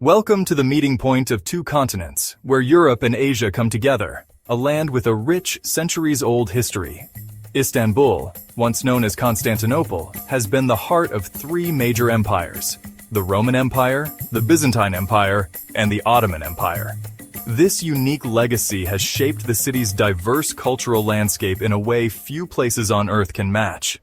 Welcome to the meeting point of two continents, where Europe and Asia come together, a land with a rich, centuries-old history. Istanbul, once known as Constantinople, has been the heart of three major empires: the Roman Empire, the Byzantine Empire, and the Ottoman Empire. This unique legacy has shaped the city's diverse cultural landscape in a way few places on Earth can match.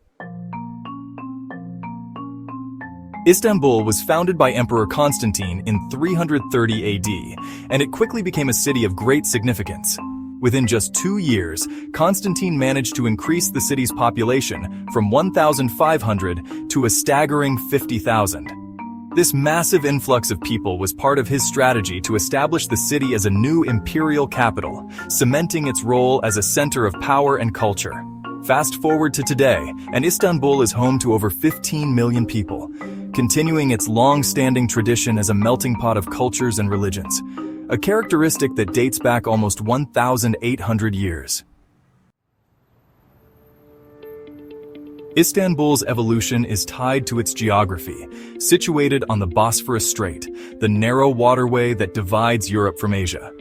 Istanbul was founded by Emperor Constantine in 330 AD, and it quickly became a city of great significance. Within just 2 years, Constantine managed to increase the city's population from 1,500 to a staggering 50,000. This massive influx of people was part of his strategy to establish the city as a new imperial capital, cementing its role as a center of power and culture. Fast forward to today, and Istanbul is home to over 15 million people, continuing its long-standing tradition as a melting pot of cultures and religions, a characteristic that dates back almost 1,800 years. Istanbul's evolution is tied to its geography, situated on the Bosphorus Strait, the narrow waterway that divides Europe from Asia.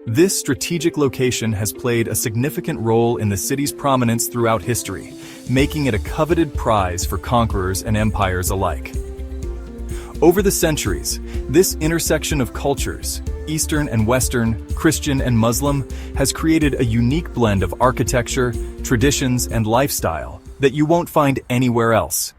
This strategic location has played a significant role in the city's prominence throughout history, making it a coveted prize for conquerors and empires alike. Over the centuries, this intersection of cultures, Eastern and Western, Christian and Muslim, has created a unique blend of architecture, traditions, and lifestyle that you won't find anywhere else.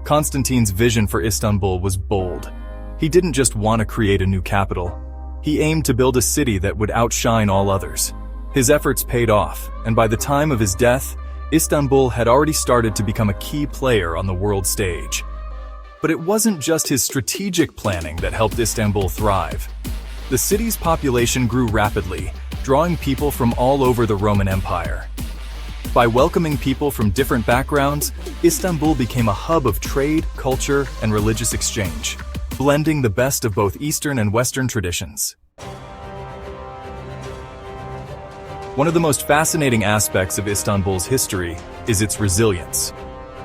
Constantine's vision for Istanbul was bold. He didn't just want to create a new capital. He aimed to build a city that would outshine all others. His efforts paid off, and by the time of his death, Istanbul had already started to become a key player on the world stage. But it wasn't just his strategic planning that helped Istanbul thrive. The city's population grew rapidly, drawing people from all over the Roman Empire. By welcoming people from different backgrounds, Istanbul became a hub of trade, culture, and religious exchange, blending the best of both Eastern and Western traditions. One of the most fascinating aspects of Istanbul's history is its resilience.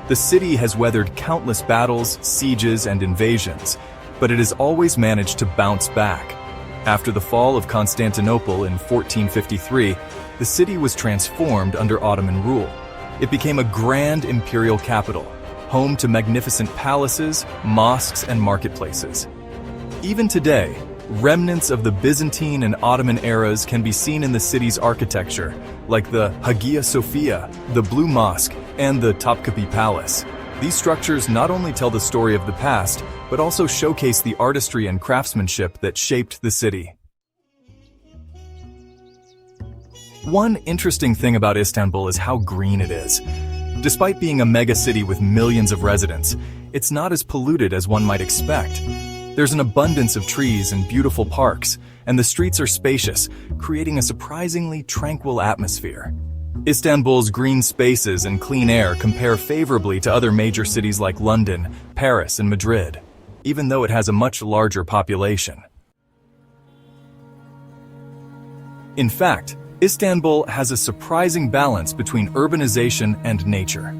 The city has weathered countless battles, sieges, and invasions, but it has always managed to bounce back. After the fall of Constantinople in 1453, the city was transformed under Ottoman rule. It became a grand imperial capital, home to magnificent palaces, mosques, and marketplaces. Even today, remnants of the Byzantine and Ottoman eras can be seen in the city's architecture, like the Hagia Sophia, the Blue Mosque, and the Topkapi Palace. These structures not only tell the story of the past, but also showcase the artistry and craftsmanship that shaped the city. One interesting thing about Istanbul is how green it is. Despite being a mega city with millions of residents, it's not as polluted as one might expect. There's an abundance of trees and beautiful parks, and the streets are spacious, creating a surprisingly tranquil atmosphere. Istanbul's green spaces and clean air compare favorably to other major cities like London, Paris, and Madrid, even though it has a much larger population. In fact, Istanbul has a surprising balance between urbanization and nature.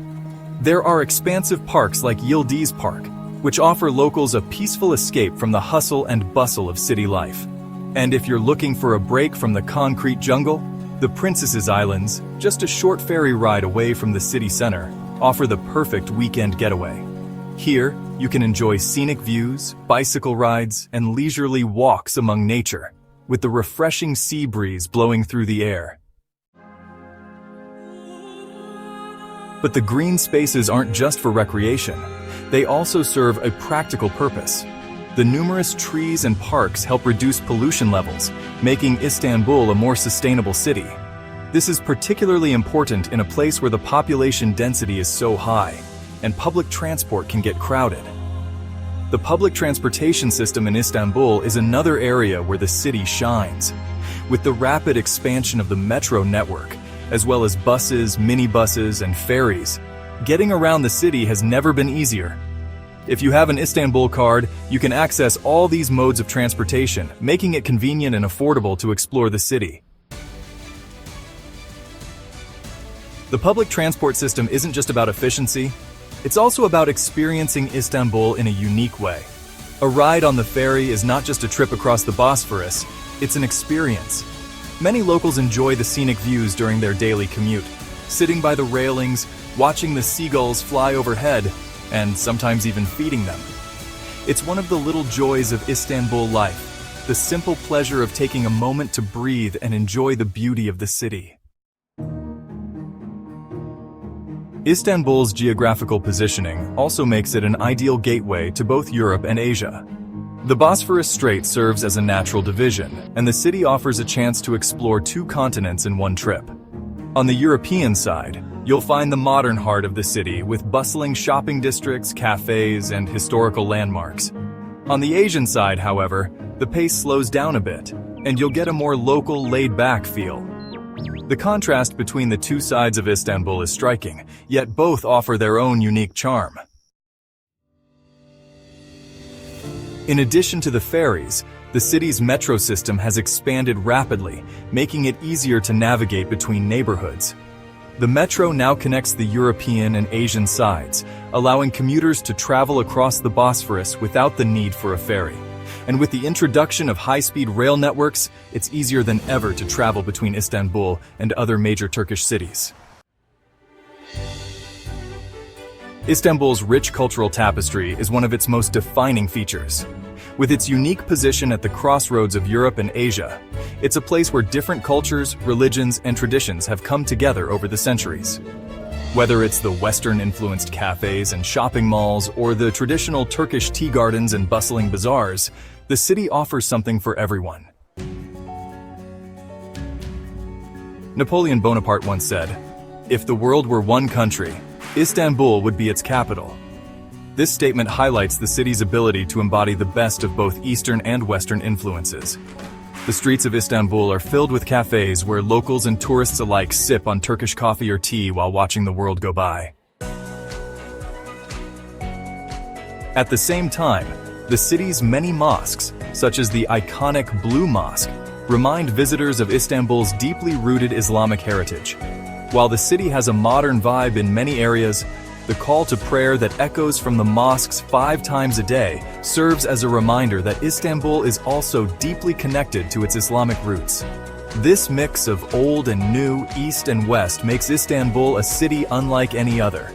There are expansive parks like Yildiz Park, which offer locals a peaceful escape from the hustle and bustle of city life. And if you're looking for a break from the concrete jungle, the Princesses Islands, just a short ferry ride away from the city center, offer the perfect weekend getaway. Here, you can enjoy scenic views, bicycle rides, and leisurely walks among nature, with the refreshing sea breeze blowing through the air. But the green spaces aren't just for recreation. They also serve a practical purpose. The numerous trees and parks help reduce pollution levels, making Istanbul a more sustainable city. This is particularly important in a place where the population density is so high, and public transport can get crowded. The public transportation system in Istanbul is another area where the city shines. With the rapid expansion of the metro network, as well as buses, minibuses, and ferries, getting around the city has never been easier. If you have an Istanbul card, you can access all these modes of transportation, making it convenient and affordable to explore the city. The public transport system isn't just about efficiency. It's also about experiencing Istanbul in a unique way. A ride on the ferry is not just a trip across the Bosphorus, it's an experience. Many locals enjoy the scenic views during their daily commute, sitting by the railings, watching the seagulls fly overhead, and sometimes even feeding them. It's one of the little joys of Istanbul life, the simple pleasure of taking a moment to breathe and enjoy the beauty of the city. Istanbul's geographical positioning also makes it an ideal gateway to both Europe and Asia. The Bosphorus Strait serves as a natural division, and the city offers a chance to explore two continents in one trip. On the European side, you'll find the modern heart of the city with bustling shopping districts, cafes, and historical landmarks. On the Asian side, however, the pace slows down a bit, and you'll get a more local, laid-back feel. The contrast between the two sides of Istanbul is striking, yet both offer their own unique charm. In addition to the ferries, the city's metro system has expanded rapidly, making it easier to navigate between neighborhoods. The metro now connects the European and Asian sides, allowing commuters to travel across the Bosphorus without the need for a ferry. And with the introduction of high-speed rail networks, it's easier than ever to travel between Istanbul and other major Turkish cities. Istanbul's rich cultural tapestry is one of its most defining features. With its unique position at the crossroads of Europe and Asia, it's a place where different cultures, religions, and traditions have come together over the centuries. Whether it's the Western-influenced cafes and shopping malls or the traditional Turkish tea gardens and bustling bazaars, the city offers something for everyone. Napoleon Bonaparte once said, "If the world were one country, Istanbul would be its capital." This statement highlights the city's ability to embody the best of both Eastern and Western influences. The streets of Istanbul are filled with cafes where locals and tourists alike sip on Turkish coffee or tea while watching the world go by. At the same time, the city's many mosques, such as the iconic Blue Mosque, remind visitors of Istanbul's deeply rooted Islamic heritage. While the city has a modern vibe in many areas, the call to prayer that echoes from the mosques 5 times a day serves as a reminder that Istanbul is also deeply connected to its Islamic roots. This mix of old and new, east and west, makes Istanbul a city unlike any other.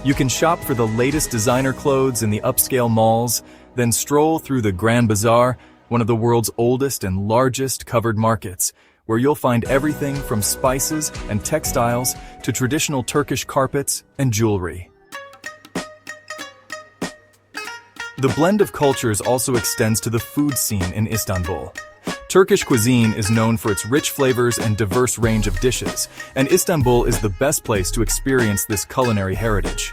You can shop for the latest designer clothes in the upscale malls, then stroll through the Grand Bazaar, one of the world's oldest and largest covered markets, where you'll find everything from spices and textiles to traditional Turkish carpets and jewelry. The blend of cultures also extends to the food scene in Istanbul. Turkish cuisine is known for its rich flavors and diverse range of dishes, and Istanbul is the best place to experience this culinary heritage.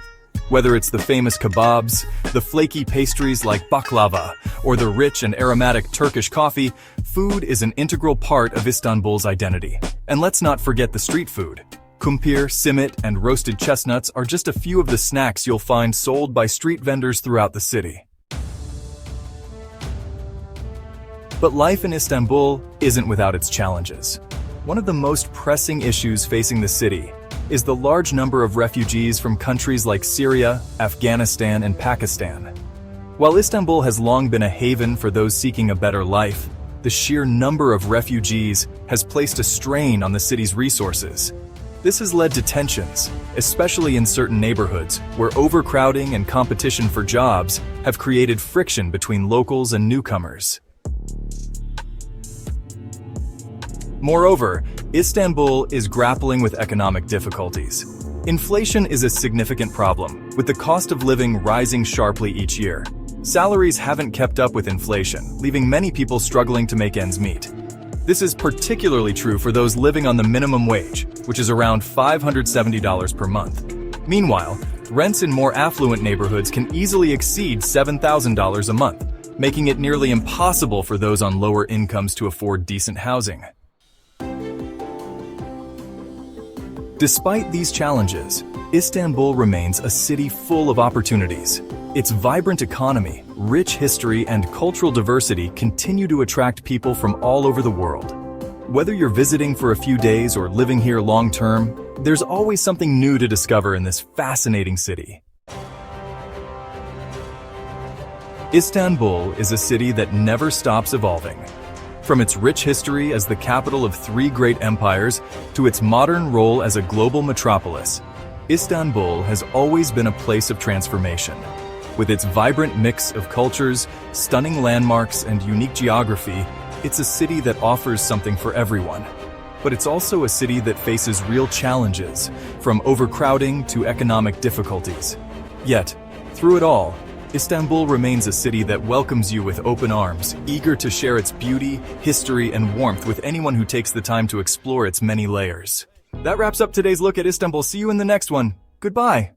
Whether it's the famous kebabs, the flaky pastries like baklava, or the rich and aromatic Turkish coffee, food is an integral part of Istanbul's identity. And let's not forget the street food. Kumpir, simit, and roasted chestnuts are just a few of the snacks you'll find sold by street vendors throughout the city. But life in Istanbul isn't without its challenges. One of the most pressing issues facing the city is the large number of refugees from countries like Syria, Afghanistan, and Pakistan. While Istanbul has long been a haven for those seeking a better life, the sheer number of refugees has placed a strain on the city's resources. This has led to tensions, especially in certain neighborhoods, where overcrowding and competition for jobs have created friction between locals and newcomers. Moreover, Istanbul is grappling with economic difficulties. Inflation is a significant problem, with the cost of living rising sharply each year. Salaries haven't kept up with inflation, leaving many people struggling to make ends meet. This is particularly true for those living on the minimum wage, which is around $570 per month. Meanwhile, rents in more affluent neighborhoods can easily exceed $7,000 a month, making it nearly impossible for those on lower incomes to afford decent housing. Despite these challenges, Istanbul remains a city full of opportunities. Its vibrant economy, rich history, and cultural diversity continue to attract people from all over the world. Whether you're visiting for a few days or living here long-term, there's always something new to discover in this fascinating city. Istanbul is a city that never stops evolving. From its rich history as the capital of three great empires to its modern role as a global metropolis, Istanbul has always been a place of transformation. With its vibrant mix of cultures, stunning landmarks, and unique geography, it's a city that offers something for everyone. But it's also a city that faces real challenges, from overcrowding to economic difficulties. Yet, through it all, Istanbul remains a city that welcomes you with open arms, eager to share its beauty, history, and warmth with anyone who takes the time to explore its many layers. That wraps up today's look at Istanbul. See you in the next one. Goodbye.